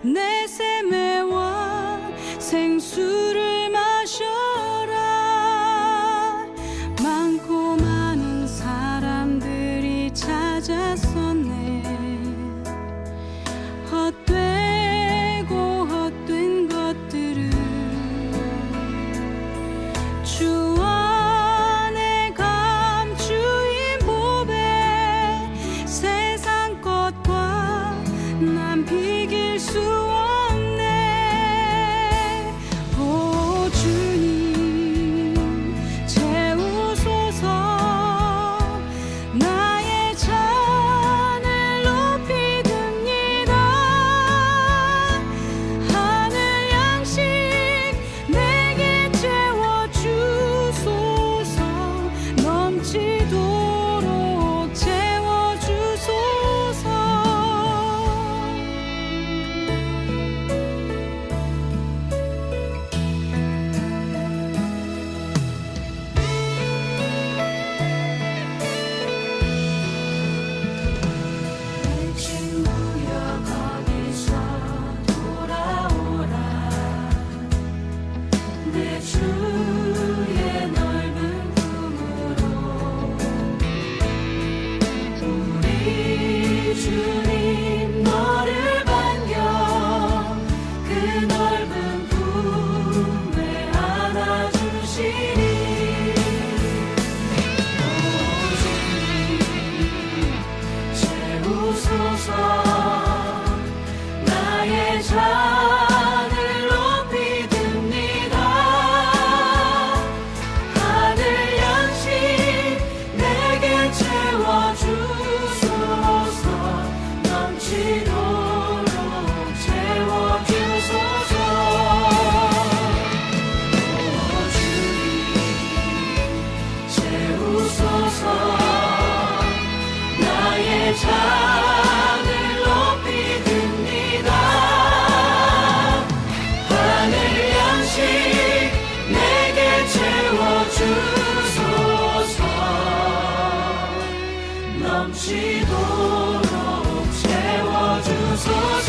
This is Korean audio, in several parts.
내 샘매와 생수를 마셔라. 많고 많은 사람들이 찾았었네. 헛되고 헛된 것들을 주 안에 감추인 보배. 세상 것과 난 비길 수 없네. 오 주님 채우소서. 나의 잔을 높이 듭니다. 하늘 양식 내게 채워주소서. 넘치도록 채워주소서. 내 친구여 거기서 돌아오라. 내 주의 넓은 품으로. 우리 주님 너를 반겨 그 넓은 품에 안아주시니. 채우소서. 나의 잔을 높이 듭니다. 하늘 양식 내게 채워주소서. 넘치도록 채워주소서. 오 주님 채우소서. 나의 잔을 높이 듭니다. 하늘 양식 내게 채워주소서. 넘치도록 채워주소서.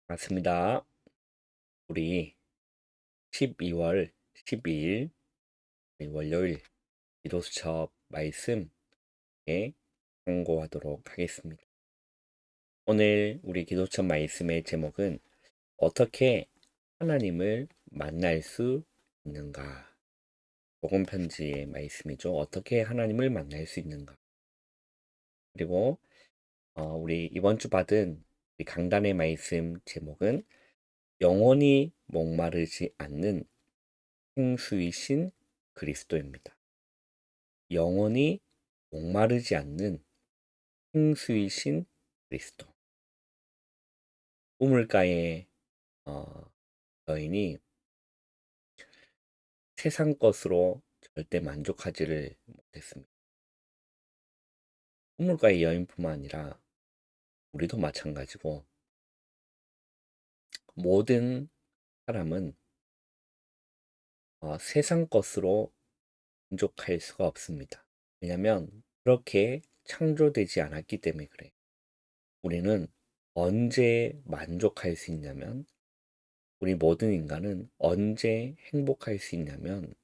맞습니다. 우리 12월 12일 월요일 기도수첩 말씀에 공고하도록 하겠습니다. 오늘 우리 기도수첩 말씀의 제목은 어떻게 하나님을 만날 수 있는가? 복음 편지의 말씀이죠. 어떻게 하나님을 만날 수 있는가? 그리고 우리 이번 주 받은 우리 강단의 말씀 제목은 영원히 목마르지 않는 생수이신 그리스도입니다. 영원히 목마르지 않는 생수이신 그리스도. 우물가의 여인이 세상 것으로 절대 만족하지를 못했습니다. 우물가의 여인뿐만 아니라 우리도 마찬가지고 모든 사람은 세상 것으로 만족할 수가 없습니다. 왜냐하면 그렇게 창조되지 않았기 때문에 그래요. 우리는 언제 만족할 수 있냐면, 우리 모든 인간은 언제 행복할 수 있냐면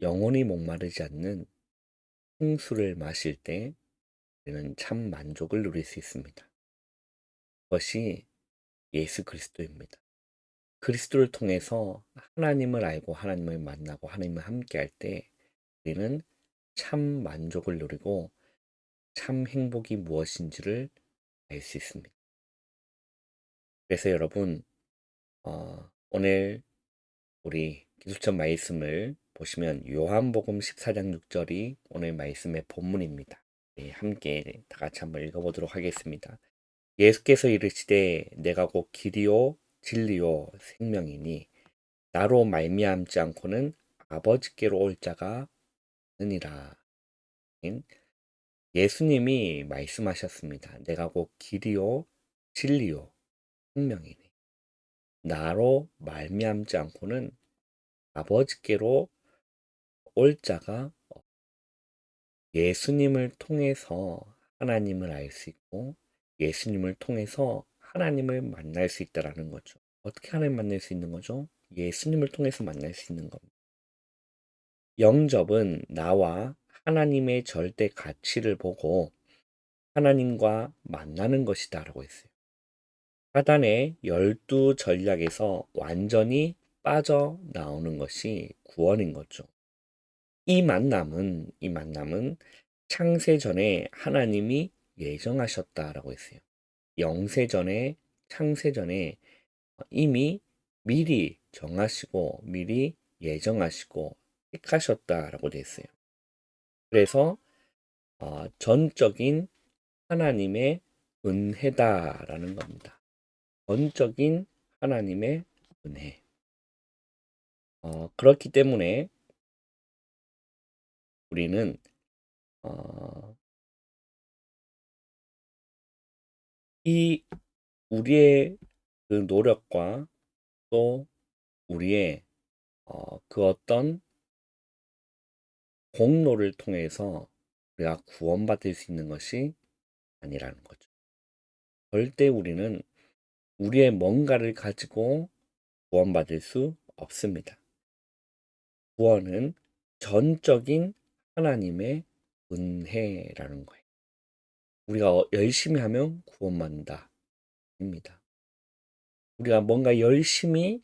영원히 목마르지 않는 생수를 마실 때 우리는 참 만족을 누릴 수 있습니다. 그것이 예수 그리스도입니다. 그리스도를 통해서 하나님을 알고 하나님을 만나고 하나님을 함께 할 때 우리는 참 만족을 누리고 참 행복이 무엇인지를 알 수 있습니다. 그래서 여러분 오늘 우리 기도처 말씀을 보시면 요한복음 14장 6절이 오늘 말씀의 본문입니다. 함께 다 같이 한번 읽어보도록 하겠습니다. 예수께서 이르시되 내가 곧 길이요 진리요 생명이니 나로 말미암지 않고는 아버지께로 올 자가 없느니라. 예수님이 말씀하셨습니다. 내가 곧 길이요 진리요 생명이니 나로 말미암지 않고는 아버지께로 올 자가 예수님을 통해서 하나님을 알 수 있고 예수님을 통해서 하나님을 만날 수 있다라는 거죠. 어떻게 하나님 만날 수 있는 거죠? 예수님을 통해서 만날 수 있는 겁니다. 영접은 나와 하나님의 절대 가치를 보고 하나님과 만나는 것이다라고 했어요. 사단의 12 전략에서 완전히 빠져나오는 것이 구원인 거죠. 이 만남은 창세전에 하나님이 예정하셨다라고 했어요. 영세전에 창세전에 이미 미리 정하시고 미리 예정하시고 택하셨다라고 되어 있어요. 그래서 전적인 하나님의 은혜다라는 겁니다. 전적인 하나님의 은혜. 그렇기 때문에 우리는 이 우리의 그 노력과 또 우리의 그 어떤 공로를 통해서 우리가 구원받을 수 있는 것이 아니라는 거죠. 절대 우리는 우리의 뭔가를 가지고 구원받을 수 없습니다. 구원은 전적인 하나님의 은혜라는 거예요. 우리가 열심히 하면 구원받는다. 입니다. 우리가 뭔가 열심히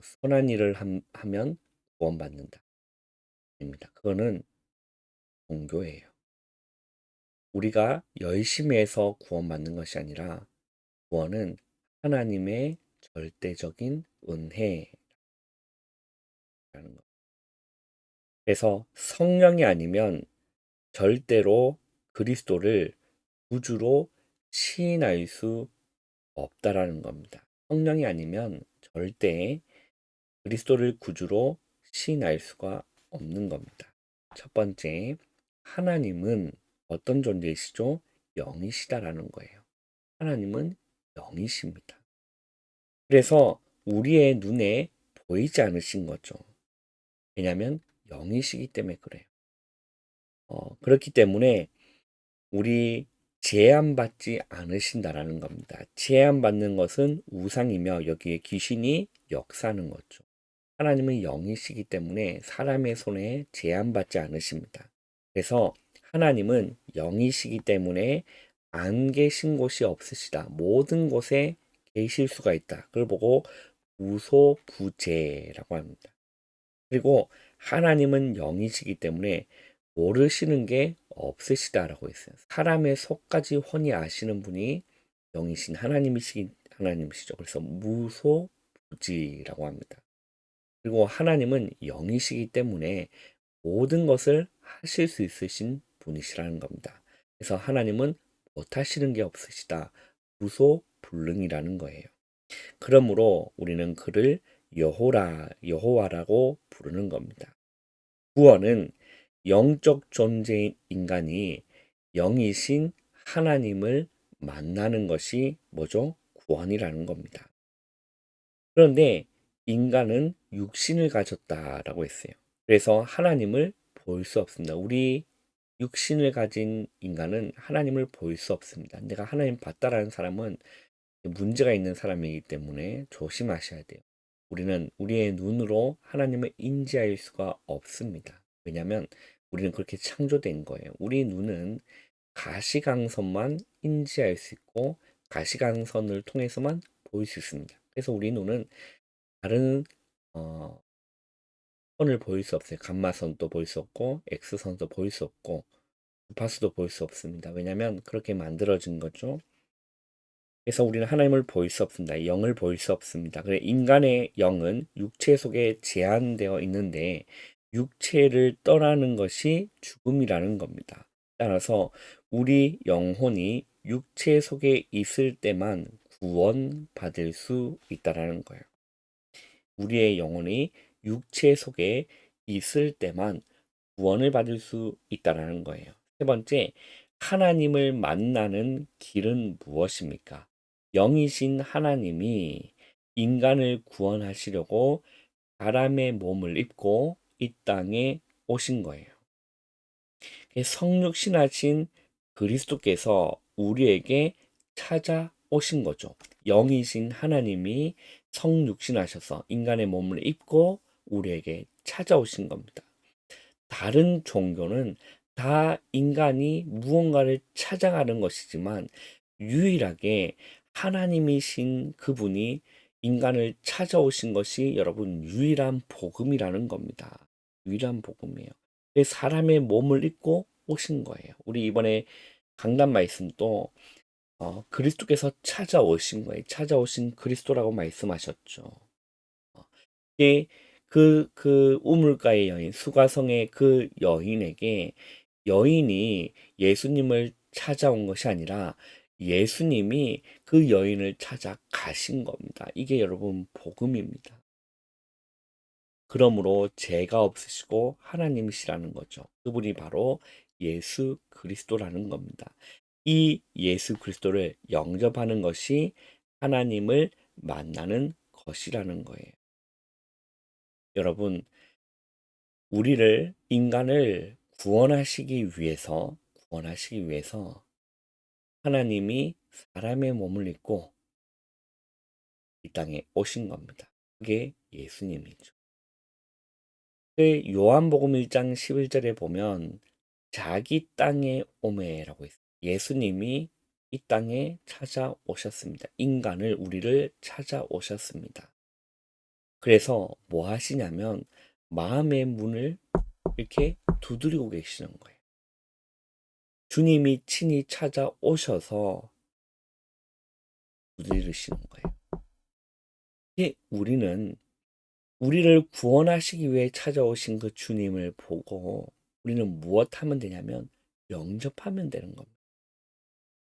선한 일을 하면 구원받는다. 입니다. 그거는 종교예요. 우리가 열심히 해서 구원받는 것이 아니라 구원은 하나님의 절대적인 은혜라는 것. 그래서 성령이 아니면 절대로 그리스도를 구주로 시인할 수 없다라는 겁니다. 성령이 아니면 절대 그리스도를 구주로 시인할 수가 없는 겁니다. 첫 번째, 하나님은 어떤 존재이시죠? 영이시다라는 거예요. 하나님은 영이십니다. 그래서 우리의 눈에 보이지 않으신 거죠. 왜냐하면 영이시기 때문에 그래요. 그렇기 때문에 우리 제한받지 않으신다라는 겁니다. 제한받는 것은 우상이며 여기에 귀신이 역사하는 거죠. 하나님은 영이시기 때문에 사람의 손에 제한받지 않으십니다. 그래서 하나님은 영이시기 때문에 안 계신 곳이 없으시다. 모든 곳에 계실 수가 있다. 그걸 보고 무소부재라고 합니다. 그리고 하나님은 영이시기 때문에 모르시는 게 없으시다라고 했어요. 사람의 속까지 훤히 아시는 분이 영이신 하나님이시죠. 그래서 무소부지라고 합니다. 그리고 하나님은 영이시기 때문에 모든 것을 하실 수 있으신 분이시라는 겁니다. 그래서 하나님은 못하시는 게 없으시다. 무소불능이라는 거예요. 그러므로 우리는 그를 여호와라고 부르는 겁니다. 구원은 영적 존재인 인간이 영이신 하나님을 만나는 것이 뭐죠? 구원이라는 겁니다. 그런데 인간은 육신을 가졌다라고 했어요. 그래서 하나님을 볼 수 없습니다. 우리 육신을 가진 인간은 하나님을 볼 수 없습니다. 내가 하나님 봤다라는 사람은 문제가 있는 사람이기 때문에 조심하셔야 돼요. 우리는 우리의 눈으로 하나님을 인지할 수가 없습니다. 왜냐하면 우리는 그렇게 창조된 거예요. 우리 눈은 가시광선만 인지할 수 있고 가시광선을 통해서만 볼 수 있습니다. 그래서 우리 눈은 다른 선을 볼 수 없어요. 감마선도 볼 수 없고 X선도 볼 수 없고 주파수도 볼 수 없습니다. 왜냐하면 그렇게 만들어진 거죠. 그래서 우리는 하나님을 볼 수 없습니다. 영을 볼 수 없습니다. 그래 인간의 영은 육체 속에 제한되어 있는데 육체를 떠나는 것이 죽음이라는 겁니다. 따라서 우리 영혼이 육체 속에 있을 때만 구원받을 수 있다라는 거예요. 우리의 영혼이 육체 속에 있을 때만 구원을 받을 수 있다라는 거예요. 세 번째, 하나님을 만나는 길은 무엇입니까? 영이신 하나님이 인간을 구원하시려고 사람의 몸을 입고 이 땅에 오신 거예요. 성육신하신 그리스도께서 우리에게 찾아오신 거죠. 영이신 하나님이 성육신하셔서 인간의 몸을 입고 우리에게 찾아오신 겁니다. 다른 종교는 다 인간이 무언가를 찾아가는 것이지만 유일하게 하나님이신 그분이 인간을 찾아오신 것이 여러분 유일한 복음이라는 겁니다. 유일한 복음이에요. 사람의 몸을 입고 오신 거예요. 우리 이번에 강단 말씀도 그리스도께서 찾아오신 거예요. 찾아오신 그리스도라고 말씀하셨죠. 이게 그 우물가의 여인, 수가성의 그 여인에게 여인이 예수님을 찾아온 것이 아니라 예수님이 그 여인을 찾아가신 겁니다. 이게 여러분 복음입니다. 그러므로 죄가 없으시고 하나님이시라는 거죠. 그분이 바로 예수 그리스도라는 겁니다. 이 예수 그리스도를 영접하는 것이 하나님을 만나는 것이라는 거예요. 여러분, 인간을 구원하시기 위해서 하나님이 사람의 몸을 입고 이 땅에 오신 겁니다. 그게 예수님이죠. 요한복음 1장 11절에 보면 자기 땅에 오매라고 있어요. 예수님이 이 땅에 찾아오셨습니다. 우리를 찾아오셨습니다. 그래서 뭐 하시냐면 마음의 문을 이렇게 두드리고 계시는 거예요. 주님이 친히 찾아오셔서 두드리시는 거예요. 이게 우리를 구원하시기 위해 찾아오신 그 주님을 보고 우리는 무엇 하면 되냐면 영접하면 되는 겁니다.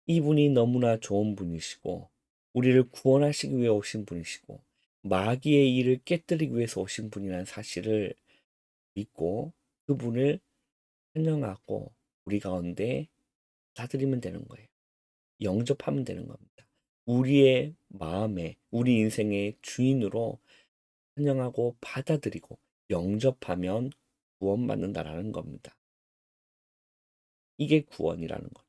이분이 너무나 좋은 분이시고 우리를 구원하시기 위해 오신 분이시고 마귀의 일을 깨뜨리기 위해서 오신 분이라는 사실을 믿고 그분을 환영하고 우리 가운데 받아들이면 되는 거예요. 영접하면 되는 겁니다. 우리의 마음에 우리 인생의 주인으로 환영하고 받아들이고 영접하면 구원받는다라는 겁니다. 이게 구원이라는 거죠.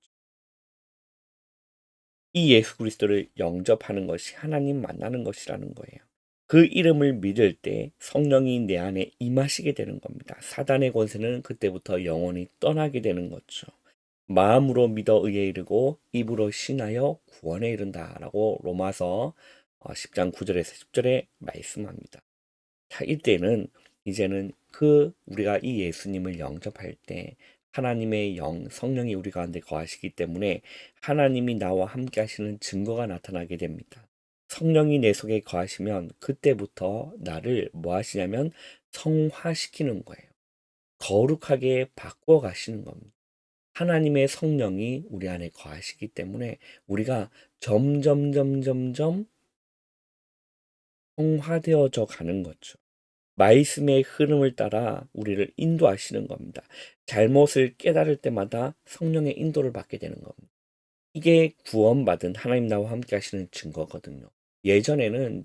이 예수 그리스도를 영접하는 것이 하나님 만나는 것이라는 거예요. 그 이름을 믿을 때 성령이 내 안에 임하시게 되는 겁니다. 사단의 권세는 그때부터 영원히 떠나게 되는 거죠. 마음으로 믿어 의에 이르고 입으로 신하여 구원에 이른다라고 로마서 10장 9절에서 10절에 말씀합니다. 자, 이제는 우리가 이 예수님을 영접할 때 하나님의 성령이 우리 가운데 거하시기 때문에 하나님이 나와 함께 하시는 증거가 나타나게 됩니다. 성령이 내 속에 거하시면 그때부터 나를 뭐 하시냐면 성화시키는 거예요. 거룩하게 바꿔 가시는 겁니다. 하나님의 성령이 우리 안에 거하시기 때문에 우리가 점점 성화되어져 가는 거죠. 말씀의 흐름을 따라 우리를 인도하시는 겁니다. 잘못을 깨달을 때마다 성령의 인도를 받게 되는 겁니다. 이게 구원받은 하나님 나와 함께 하시는 증거거든요. 예전에는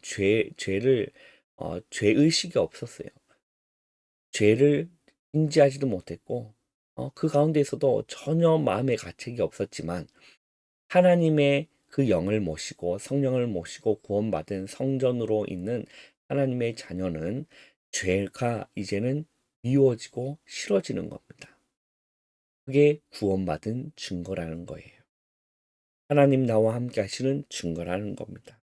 죄의식이 없었어요. 죄를 인지하지도 못했고, 그 가운데에서도 전혀 마음의 가책이 없었지만, 하나님의 그 영을 모시고 성령을 모시고 구원받은 성전으로 있는 하나님의 자녀는 죄가 이제는 미워지고 싫어지는 겁니다. 그게 구원받은 증거라는 거예요. 하나님 나와 함께 하시는 증거라는 겁니다.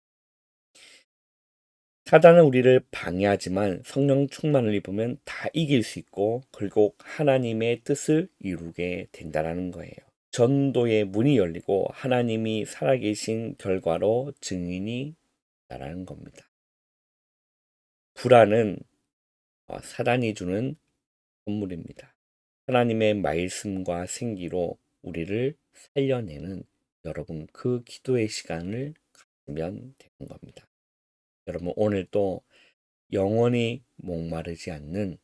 사단은 우리를 방해하지만 성령 충만을 입으면 다 이길 수 있고 결국 하나님의 뜻을 이루게 된다는 거예요. 전도의 문이 열리고 하나님이 살아계신 결과로 증인이 나라는 겁니다. 불안은 사단이 주는 선물입니다. 하나님의 말씀과 생기로 우리를 살려내는 여러분 그 기도의 시간을 가지면 되는 겁니다. 여러분 오늘 또 영원히 목마르지 않는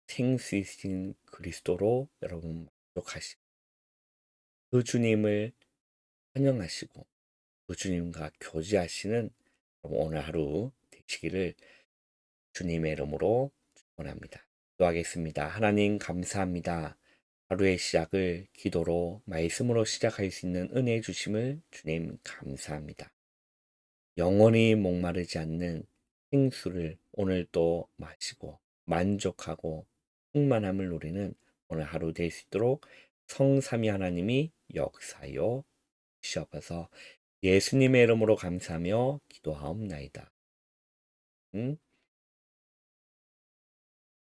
생수이신 그리스도로 여러분 만족하시고 그 주님을 환영하시고 그 주님과 교제하시는 여러분 오늘 하루 되시기를 주님의 이름으로 축원합니다. 기도하겠습니다. 하나님 감사합니다. 하루의 시작을 기도로 말씀으로 시작할 수 있는 은혜 주심을 주님 감사합니다. 영원히 목마르지 않는 생수를 오늘 또 마시고 만족하고 충만함을 누리는 오늘 하루 될 수 있도록 성삼위 하나님이 역사하여 주시옵소서. 예수님의 이름으로 감사하며 기도하옵나이다.